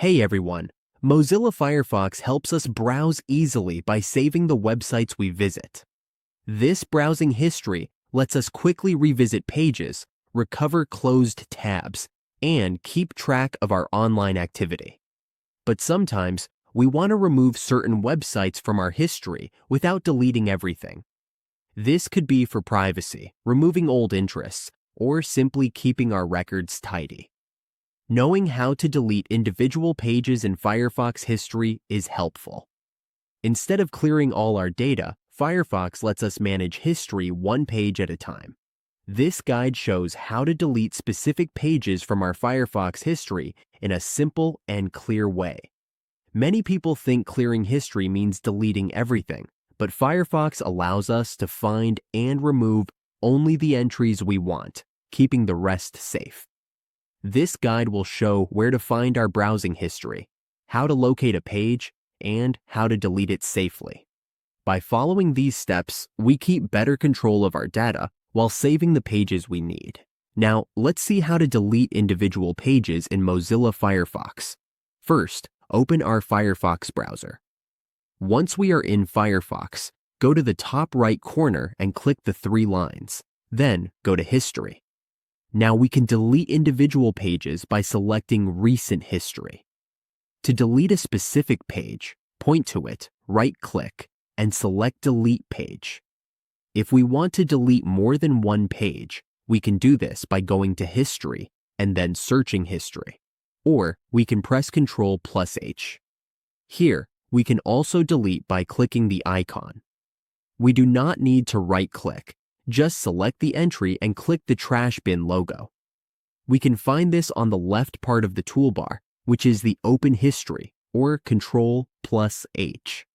Hey everyone, Mozilla Firefox helps us browse easily by saving the websites we visit. This browsing history lets us quickly revisit pages, recover closed tabs, and keep track of our online activity. But sometimes, we want to remove certain websites from our history without deleting everything. This could be for privacy, removing old interests, or simply keeping our records tidy. Knowing how to delete individual pages in Firefox history is helpful. Instead of clearing all our data, Firefox lets us manage history one page at a time. This guide shows how to delete specific pages from our Firefox history in a simple and clear way. Many people think clearing history means deleting everything, but Firefox allows us to find and remove only the entries we want, keeping the rest safe. This guide will show where to find our browsing history, how to locate a page, and how to delete it safely. By following these steps, we keep better control of our data while saving the pages we need. Now, let's see how to delete individual pages in Mozilla Firefox. First, open our Firefox browser. Once we are in Firefox, go to the top right corner and click the three lines. Then, go to History. Now we can delete individual pages by selecting Recent History. To delete a specific page, point to it, right-click, and select Delete Page. If we want to delete more than one page, we can do this by going to History and then searching History. Or we can press Ctrl+H. Here, we can also delete by clicking the icon. We do not need to right-click. Just select the entry and click the trash bin logo. We can find this on the left part of the toolbar, which is the Open History, or Ctrl+H.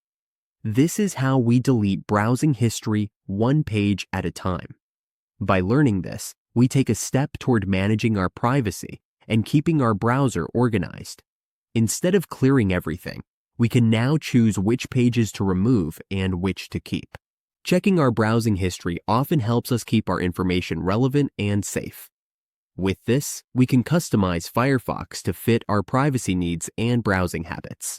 This is how we delete browsing history one page at a time. By learning this, we take a step toward managing our privacy and keeping our browser organized. Instead of clearing everything, we can now choose which pages to remove and which to keep. Checking our browsing history often helps us keep our information relevant and safe. With this, we can customize Firefox to fit our privacy needs and browsing habits.